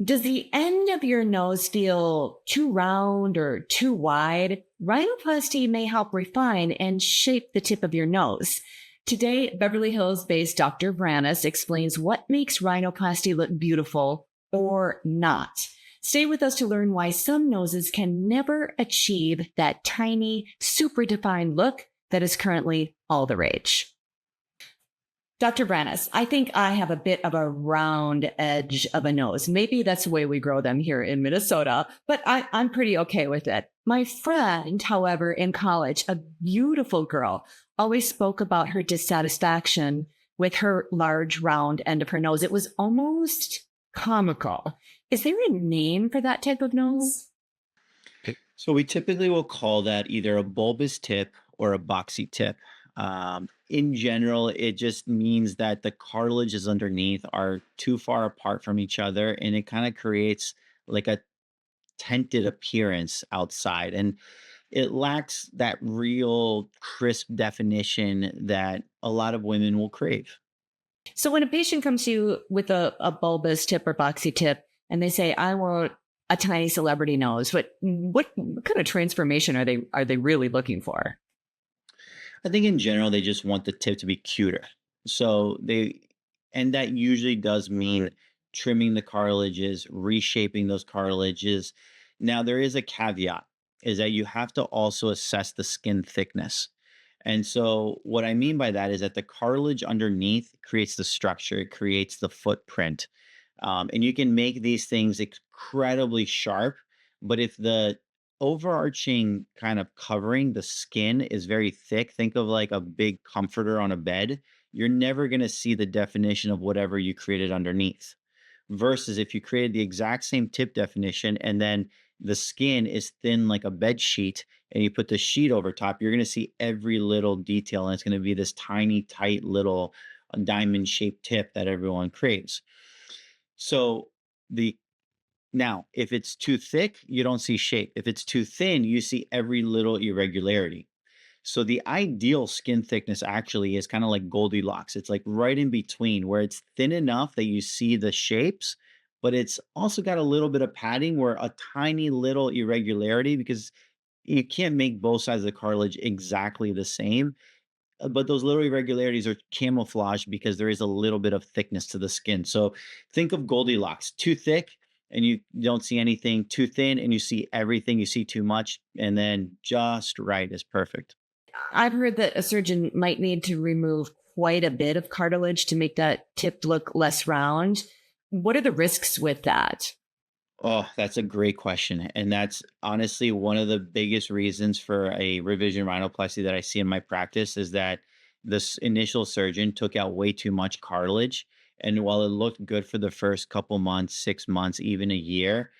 Does the end of your nose feel too round or too wide? Rhinoplasty may help refine and shape the tip of your nose. Today, Beverly Hills based Dr. Vranis explains what makes rhinoplasty look beautiful or not. Stay with us to learn why some noses can never achieve that tiny, super defined look that is currently all the rage. Dr. Brannis, I think I have a bit of a round edge of a nose. Maybe that's the way we grow them here in Minnesota, but I'm pretty okay with it. My friend, however, in college, a beautiful girl, always spoke about her dissatisfaction with her large round end of her nose. It was almost comical. Is there a name for that type of nose? So we typically will call that either a bulbous tip or a boxy tip. In general, it just means that the cartilages underneath are too far apart from each other, and it kind of creates like a tented appearance outside, and it lacks that real crisp definition that a lot of women will crave. So when a patient comes to you with a bulbous tip or boxy tip and they say, I want a tiny celebrity nose, what kind of transformation are they really looking for? I think in general they just want the tip to be cuter. So they and that usually does mean trimming the cartilages, reshaping those cartilages. Now there is a caveat is that you have to also assess the skin thickness. And so what I mean by that is that the cartilage underneath creates the structure, it creates the footprint. And you can make these things incredibly sharp, but if the overarching kind of covering, the skin is very thick, think of like a big comforter on a bed, you're never going to see the definition of whatever you created underneath. Versus if you created the exact same tip definition and then the skin is thin like a bed sheet and you put the sheet over top, you're going to see every little detail and it's going to be this tiny, tight little diamond shaped tip that everyone craves. So the now, if it's too thick, you don't see shape. If it's too thin, you see every little irregularity. So the ideal skin thickness actually is kind of like Goldilocks. It's like right in between where it's thin enough that you see the shapes, but it's also got a little bit of padding where a tiny little irregularity because you can't make both sides of the cartilage exactly the same. But those little irregularities are camouflaged because there is a little bit of thickness to the skin. So think of Goldilocks, too thick and you don't see anything, too thin and you see everything, you see too much, and then just right is perfect. I've heard that a surgeon might need to remove quite a bit of cartilage to make that tip look less round. What are the risks with that? Oh, that's a great question. And that's honestly one of the biggest reasons for a revision rhinoplasty that I see in my practice is that this initial surgeon took out way too much cartilage. And while it looked good for the first couple months, 6 months, even a year,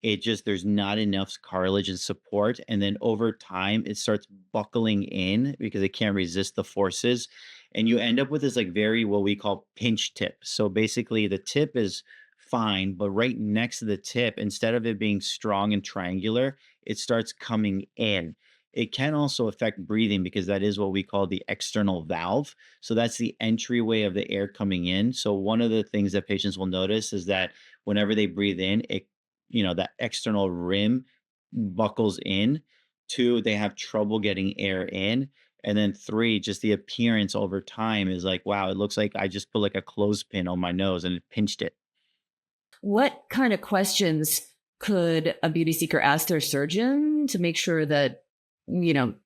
it just, there's not enough cartilage and support. And then over time, it starts buckling in because it can't resist the forces. And you end up with this like very, what we call pinch tip. So basically, the tip is fine, but right next to the tip, instead of it being strong and triangular, it starts coming in. It can also affect breathing because that is what we call the external valve. So that's the entryway of the air coming in. So one of the things that patients will notice is that whenever they breathe in, that external rim buckles in. Two, they have trouble getting air in. And then three, just the appearance over time is like, wow, it looks like I just put like a clothespin on my nose and it pinched it. What kind of questions could a beauty seeker ask their surgeon to make sure that,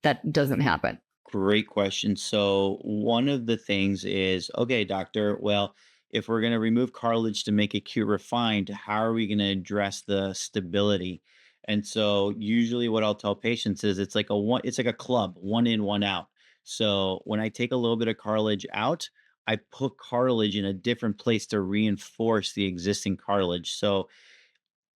that doesn't happen? Great question. So, one of the things is, okay, doctor, well, if we're going to remove cartilage to make it cute refined, how are we going to address the stability? And so, usually, what I'll tell patients is it's like a club, one in, one out. So, when I take a little bit of cartilage out, I put cartilage in a different place to reinforce the existing cartilage. So,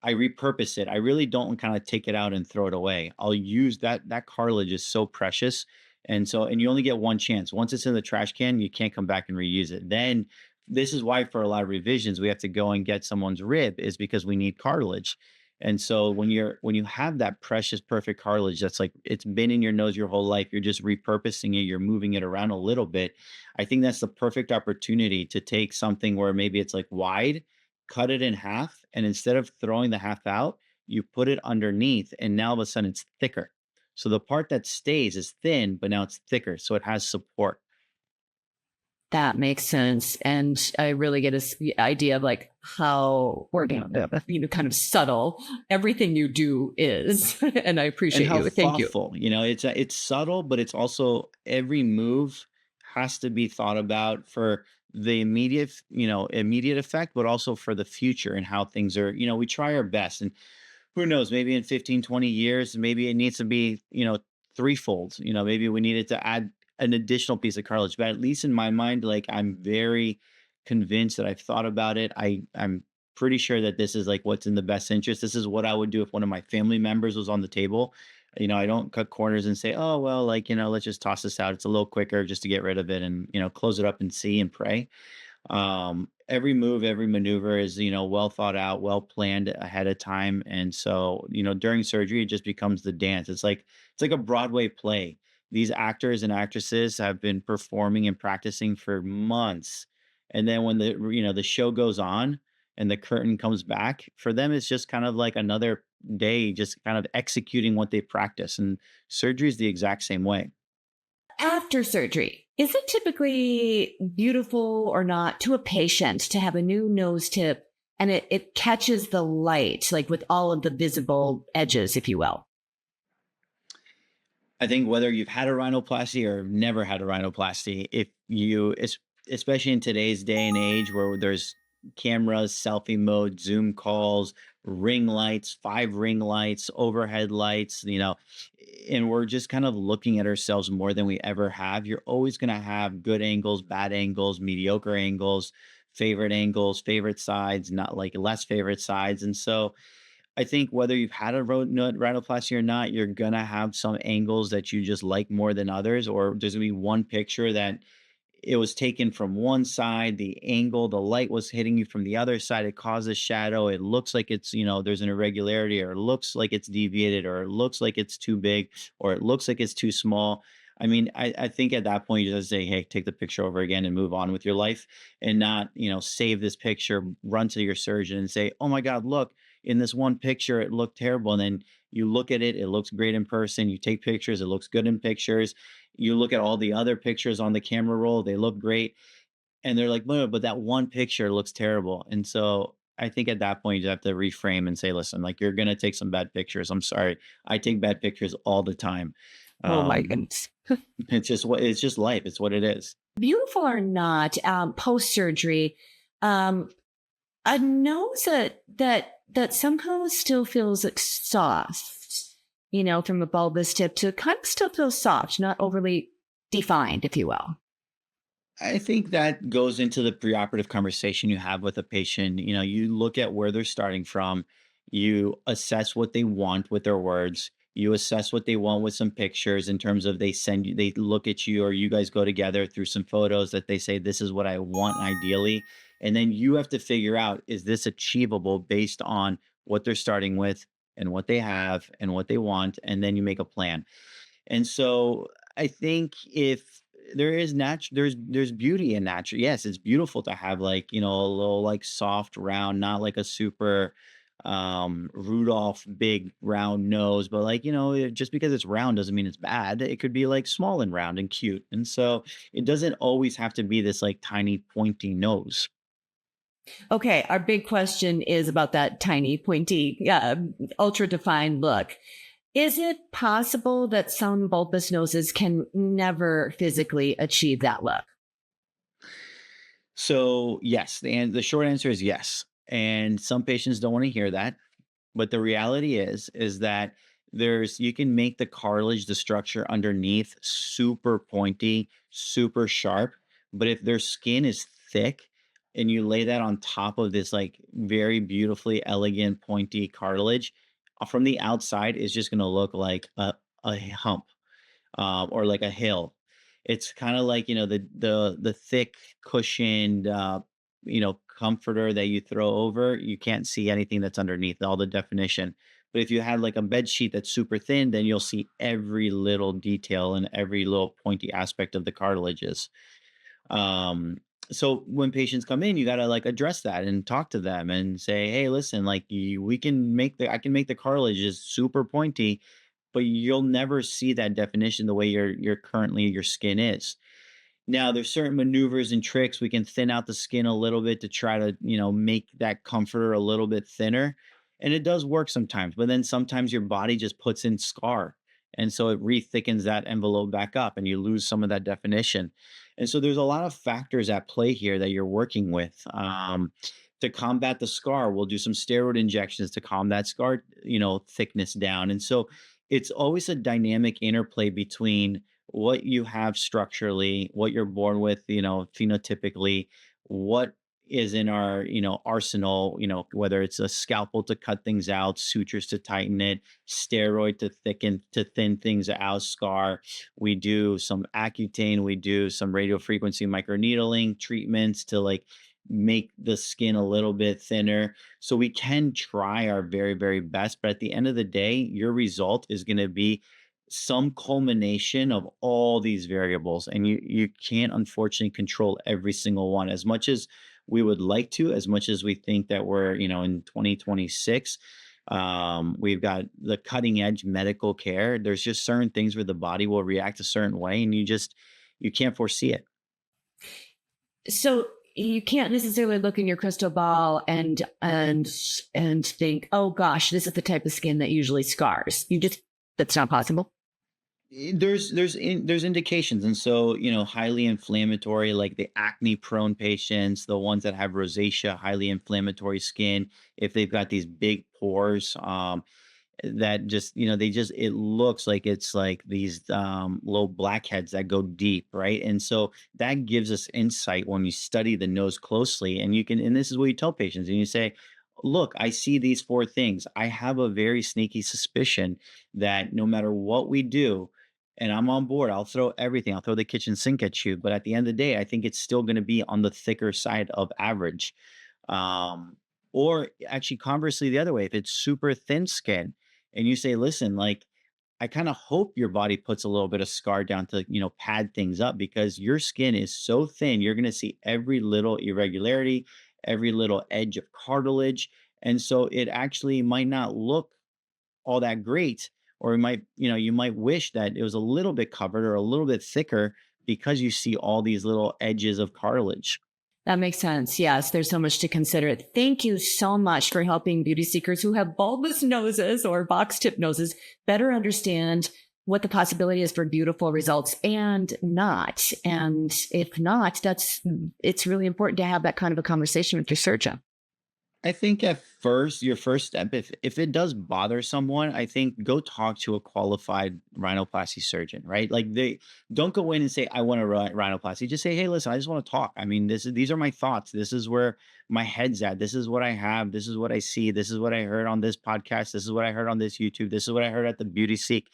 I repurpose it. I really don't kind of take it out and throw it away. I'll use that cartilage is so precious. And you only get one chance. Once it's in the trash can, you can't come back and reuse it. Then this is why for a lot of revisions we have to go and get someone's rib is because we need cartilage. And so when you have that precious perfect cartilage that's like it's been in your nose your whole life, you're just repurposing it, you're moving it around a little bit. I think that's the perfect opportunity to take something where maybe it's like wide cut it in half, and instead of throwing the half out, you put it underneath, and now all of a sudden it's thicker. So the part that stays is thin, but now it's thicker, so it has support. That makes sense. And I really get idea of like how kind of subtle everything you do is. And I And appreciate how you. Thank you. thoughtful, it's subtle, but it's also every move has to be thought about for the immediate effect, but also for the future and how things are, we try our best. And who knows, maybe in 15, 20 years, maybe it needs to be, threefold. Maybe we needed to add an additional piece of cartilage. But at least in my mind, like I'm very convinced that I've thought about it. I'm pretty sure that this is like what's in the best interest. This is what I would do if one of my family members was on the table. I don't cut corners and say, oh, well, like, let's just toss this out. It's a little quicker just to get rid of it and, close it up and see and pray. Every move, every maneuver is, well thought out, well planned ahead of time. And so, during surgery, it just becomes the dance. It's like a Broadway play. These actors and actresses have been performing and practicing for months. And then when the show goes on and the curtain comes back, for them, it's just kind of like another day, just kind of executing what they practice. And surgery is the exact same way. After surgery, is it typically beautiful or not to a patient to have a new nose tip and it catches the light, like with all of the visible edges, if you will? I think whether you've had a rhinoplasty or never had a rhinoplasty, if you, especially in today's day and age where there's cameras, selfie mode, Zoom calls, ring lights, 5 ring lights, overhead lights, and we're just kind of looking at ourselves more than we ever have. You're always going to have good angles, bad angles, mediocre angles, favorite sides, not like less favorite sides. And so, I think whether you've had a rhinoplasty or not, you're gonna have some angles that you just like more than others, or there's gonna be one picture that it was taken from one side, the angle, the light was hitting you from the other side, it causes shadow. It looks like it's, there's an irregularity, or it looks like it's deviated, or it looks like it's too big, or it looks like it's too small. I mean, I think at that point you just say, hey, take the picture over again and move on with your life and not, save this picture, run to your surgeon and say, oh my God, look, in this one picture, it looked terrible. And then you look at it, it looks great in person. You take pictures, it looks good in pictures. You look at all the other pictures on the camera roll, they look great. And they're like, no, but that one picture looks terrible. And so I think at that point, you have to reframe and say, listen, like you're going to take some bad pictures. I'm sorry. I take bad pictures all the time. Oh my Um, goodness. it's just life. It's what it is. Beautiful or not, post surgery, um, a nose that somehow still feels like soft, from a bulbous tip to kind of still feels soft, not overly defined, if you will. I think that goes into the preoperative conversation you have with a patient. You look at where they're starting from, you assess what they want with their words, you assess what they want with some pictures in terms of they look at you or you guys go together through some photos that they say, this is what I want ideally. And then you have to figure out, is this achievable based on what they're starting with and what they have and what they want? And then you make a plan. And so I think if there's beauty in nature. Yes, it's beautiful to have like, a little like soft round, not like a super Rudolph big round nose, but like, just because it's round doesn't mean it's bad. It could be like small and round and cute. And so it doesn't always have to be this like tiny pointy nose. Okay, our big question is about that tiny, pointy, ultra defined look. Is it possible that some bulbous noses can never physically achieve that look? So yes, the short answer is yes. And some patients don't want to hear that. But the reality is that you can make the cartilage, the structure underneath super pointy, super sharp. But if their skin is thick and you lay that on top of this like very beautifully elegant pointy cartilage, from the outside, it's just going to look like a hump or like a hill. It's kind of like the thick cushioned comforter that you throw over. You can't see anything that's underneath all the definition. But if you had like a bed sheet that's super thin, then you'll see every little detail and every little pointy aspect of the cartilages. Um, So when patients come in, you got to like address that and talk to them and say, hey, listen, like we can make I can make the cartilages super pointy, but you'll never see that definition the way your skin is. Now, there's certain maneuvers and tricks. We can thin out the skin a little bit to try to, make that comforter a little bit thinner. And it does work sometimes, but then sometimes your body just puts in scar. And so it re-thickens that envelope back up and you lose some of that definition. And so there's a lot of factors at play here that you're working with. To combat the scar, we'll do some steroid injections to calm that scar, thickness down. And so it's always a dynamic interplay between what you have structurally, what you're born with, phenotypically, what is in our, arsenal, whether it's a scalpel to cut things out, sutures to tighten it, steroid to thin things out, scar. We do some Accutane, we do some radio frequency microneedling treatments to like make the skin a little bit thinner. So we can try our very, very best, but at the end of the day, your result is going to be some culmination of all these variables, and you can't unfortunately control every single one as much as we would like to, as much as we think that we're in 2026. We've got the cutting edge medical care. There's just certain things where the body will react a certain way, and you can't foresee it. So you can't necessarily look in your crystal ball and think, oh gosh, this is the type of skin that usually scars. That's not possible. There's indications, and so highly inflammatory, like the acne prone patients, the ones that have rosacea, highly inflammatory skin, if they've got these big pores, that just it looks like it's like these little blackheads that go deep, right? And so that gives us insight when you study the nose closely, and this is what you tell patients, and you say, look, I see these four things. I have a very sneaky suspicion that no matter what we do, and I'm on board, I'll throw everything, I'll throw the kitchen sink at you, but at the end of the day, I think it's still going to be on the thicker side of average. Um, or actually, conversely, the other way, if it's super thin skin and you say, listen, like, I kind of hope your body puts a little bit of scar down to, pad things up, because your skin is so thin, you're going to see every little irregularity, every little edge of cartilage. And so it actually might not look all that great, or you might wish that it was a little bit covered or a little bit thicker because you see all these little edges of cartilage. That makes sense. Yes, there's so much to consider. Thank you so much for helping beauty seekers who have bulbous noses or box tip noses better understand what the possibility is for beautiful results and not. And if not, it's really important to have that kind of a conversation with your surgeon. I think at first, your first step, if it does bother someone, I think go talk to a qualified rhinoplasty surgeon, right? Like, they don't go in and say, I want a rhinoplasty. Just say, hey, listen, I just want to talk. I mean, these are my thoughts. This is where my head's at. This is what I have. This is what I see. This is what I heard on this podcast. This is what I heard on this YouTube. This is what I heard at the Beauty Seek,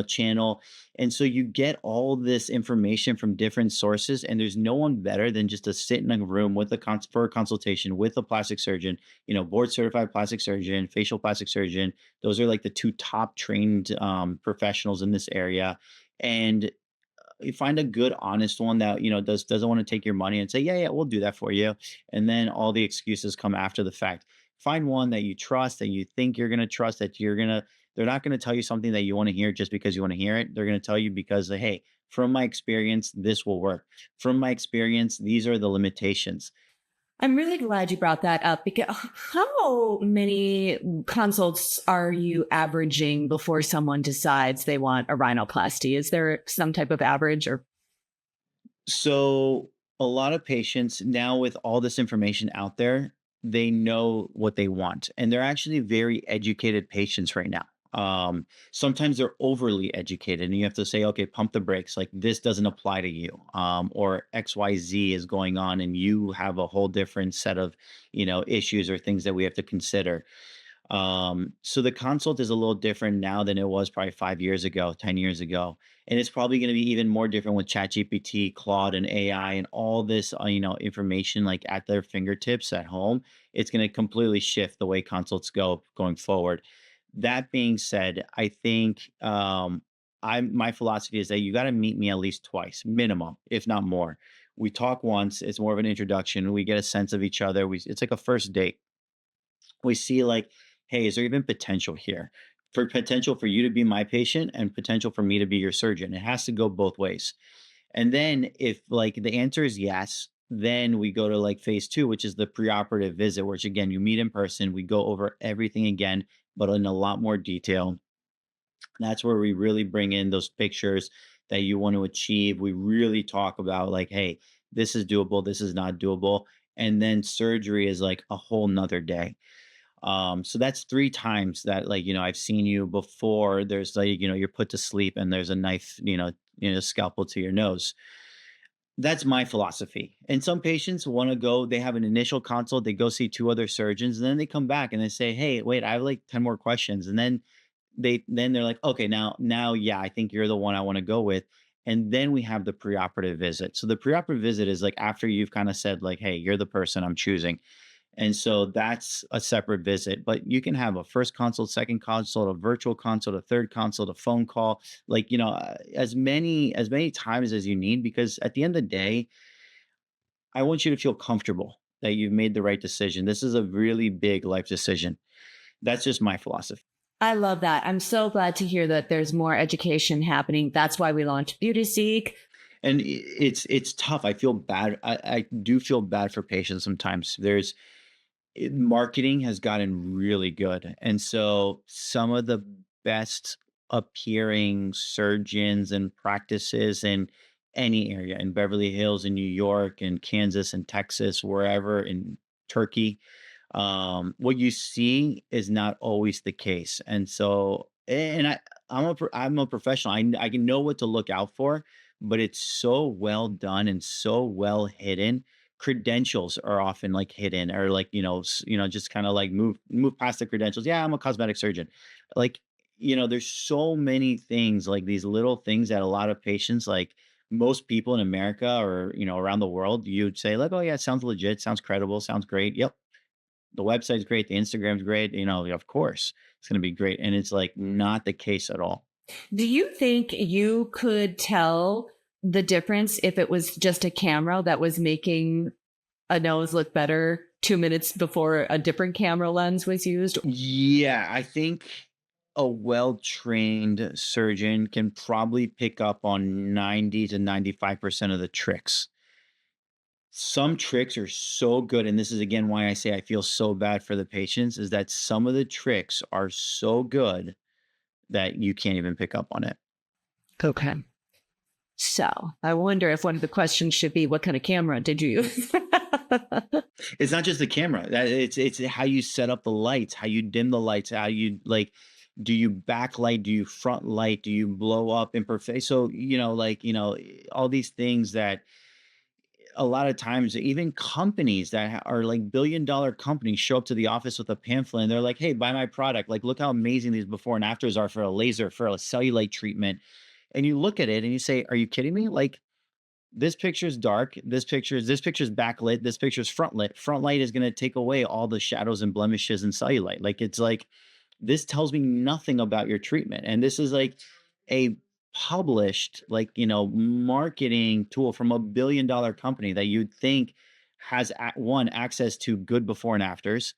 channel. And so you get all this information from different sources, and there's no one better than just to sit in a room with for a consultation with a plastic surgeon, board certified plastic surgeon, facial plastic surgeon. Those are like the two top trained professionals in this area. And you find a good, honest one that, doesn't want to take your money and say, yeah, yeah, we'll do that for you. And then all the excuses come after the fact. Find one that you trust, that you think you're going to trust, they're not going to tell you something that you want to hear just because you want to hear it. They're going to tell you because, hey, from my experience, this will work. From my experience, these are the limitations. I'm really glad you brought that up because how many consults are you averaging before someone decides they want a rhinoplasty? Is there some type of average or So a lot of patients now, with all this information out there, they know what they want, and they're actually very educated patients right now. Sometimes they're overly educated, and you have to say, okay, pump the brakes. Like, this doesn't apply to you, or XYZ is going on, and you have a whole different set of, issues or things that we have to consider. So the consult is a little different now than it was probably 5 years ago, 10 years ago. And it's probably going to be even more different with ChatGPT, Claude, and AI, and all this, information like at their fingertips at home. It's going to completely shift the way consults go going forward. That being said, I think my philosophy is that you got to meet me at least twice, minimum, if not more. We talk once. It's more of an introduction. We get a sense of each other. It's like a first date. We see like, hey, is there even potential here? For potential for you to be my patient and potential for me to be your surgeon. It has to go both ways. And then if like the answer is yes, then we go to like phase two, which is the preoperative visit, which again, you meet in person. We go over everything again, but in a lot more detail. That's where we really bring in those pictures that you want to achieve. We really talk about like, hey, this is doable, this is not doable. And then surgery is like a whole nother day. So that's 3 times that, like, I've seen you before. There's like, you're put to sleep and there's a knife, scalpel to your nose. That's my philosophy. And some patients want to go, they have an initial consult, they go see 2 other surgeons, and then they come back and they say, "Hey, wait, I have like 10 more questions." And then they're like, "Okay, now yeah, I think you're the one I want to go with." And then we have the preoperative visit. So the preoperative visit is like after you've kind of said like, "Hey, you're the person I'm choosing." And so that's a separate visit, but you can have a first consult, second consult, a virtual consult, a third consult, a phone call, like, as many times as you need, because at the end of the day, I want you to feel comfortable that you've made the right decision. This is a really big life decision. That's just my philosophy. I love that. I'm so glad to hear that there's more education happening. That's why we launched Beauty Seek. And it's tough. I feel bad. I do feel bad for patients sometimes. Marketing has gotten really good. And so some of the best appearing surgeons and practices in any area, in Beverly Hills, in New York, in Kansas, and Texas, wherever, in Turkey, what you see is not always the case. And so, and I'm a professional. I can know what to look out for, but it's so well done and so well hidden. Credentials are often like hidden, or like, just kind of like move past the credentials. Yeah, I'm a cosmetic surgeon. Like, there's so many things, like these little things that a lot of patients, like most people in America or, around the world, you'd say like, "Oh yeah, it sounds legit, sounds credible, sounds great. Yep, the website's great, the Instagram's great, of course it's going to be great." And it's like not the case at all. Do you think you could tell the difference if it was just a camera that was making a nose look better 2 minutes before a different camera lens was used? Yeah, I think a well-trained surgeon can probably pick up on 90 to 95% of the tricks. Some tricks are so good, and this is again why I say I feel so bad for the patients, is that some of the tricks are so good that you can't even pick up on it. Okay. So I wonder if one of the questions should be, what kind of camera did you use? It's not just the camera. It's how you set up the lights, how you dim the lights, how you like, do you backlight, do you front light, do you blow up imperfect? So, all these things that a lot of times even companies that are like billion-dollar companies show up to the office with a pamphlet and they're like, "Hey, buy my product. Like, look how amazing these before and afters are for a laser, for a cellulite treatment." And you look at it and you say, "Are you kidding me? Like, this picture's dark. This picture's backlit. This picture's front lit. Front light is going to take away all the shadows and blemishes and cellulite." Like, it's like, this tells me nothing about your treatment. And this is like a published, like, marketing tool from a billion-dollar company that you'd think has one, access to good before and afters.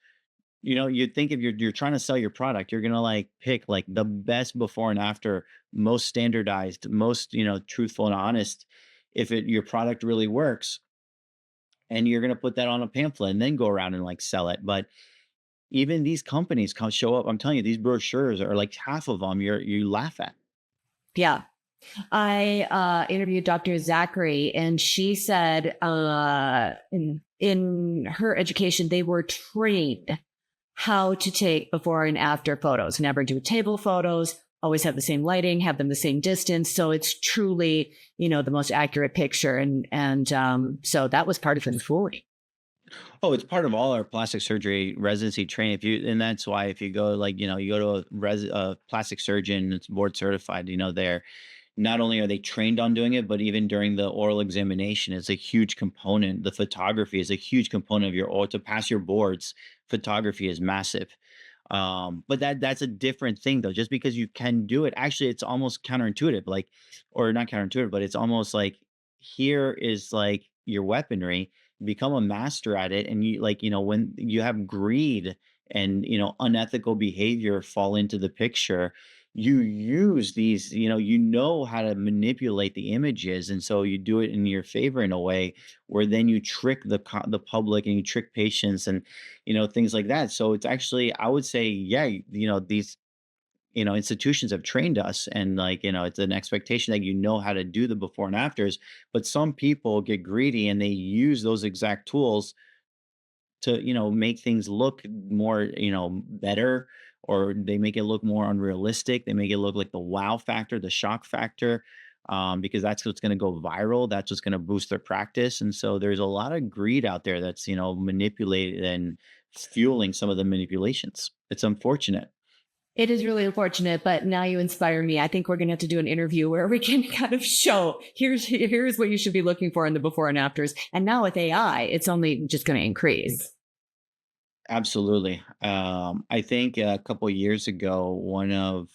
You'd think if you're trying to sell your product, you're gonna like pick like the best before and after, most standardized, most, truthful and honest, if your product really works, and you're gonna put that on a pamphlet and then go around and like sell it. But even these companies come show up. I'm telling you, these brochures are like half of them you laugh at. Yeah. I interviewed Dr. Zachary, and she said in her education, they were trained how to take before and after photos, never do table photos, always have the same lighting, have them the same distance. So it's truly, the most accurate picture. And so that was part of the schooling. Oh, it's part of all our plastic surgery residency training. And that's why if you go like, you go to a plastic surgeon that's board certified, they're not only are they trained on doing it, but even during the oral examination is a huge component. The photography is a huge component of your oral to pass your boards. Photography is massive. But that's a different thing though. Just because you can do it, actually, it's almost counterintuitive, like, or not counterintuitive, but it's almost like here is like your weaponry, become a master at it. And you like, when you have greed and, unethical behavior fall into the picture, you use these, how to manipulate the images. And so you do it in your favor in a way where then you trick the public and you trick patients and, things like that. So it's actually, I would say, yeah, these institutions have trained us and like, it's an expectation that how to do the before and afters. But some people get greedy and they use those exact tools to, make things look more, better, or they make it look more unrealistic. They make it look like the wow factor, the shock factor, because that's what's going to go viral. That's what's going to boost their practice. And so there's a lot of greed out there that's, manipulated and fueling some of the manipulations. It's unfortunate. It is really unfortunate, but now you inspire me. I think we're going to have to do an interview where we can kind of show here's what you should be looking for in the before and afters. And now with AI, it's only just going to increase. Absolutely. I think a couple of years ago, one of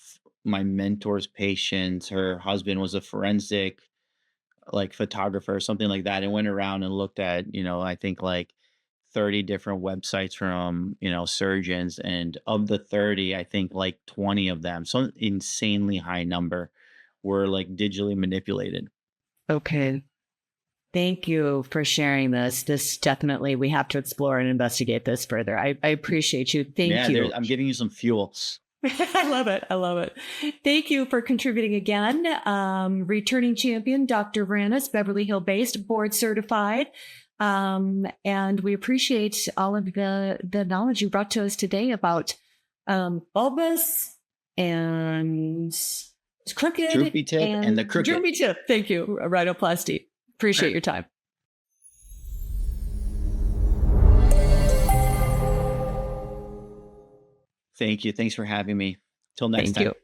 my mentor's patients, her husband was a forensic like photographer or something like that, and went around and looked at, I think like 30 different websites from, surgeons. And of the 30, I think like 20 of them, so insanely high number, were like digitally manipulated. Okay. Thank you for sharing this. This definitely, we have to explore and investigate this further. I appreciate you. Thank Yeah, you. I'm giving you some fuels. I love it. I love it. Thank you for contributing again. Returning champion, Dr. Vranis, Beverly Hill based, board certified. And we appreciate all of the knowledge you brought to us today about bulbous and crooked Droopy tip and the crooked. droopy tip. Thank you, rhinoplasty. Appreciate your time. Thank you. Thanks for having me. Till next Thank time. you.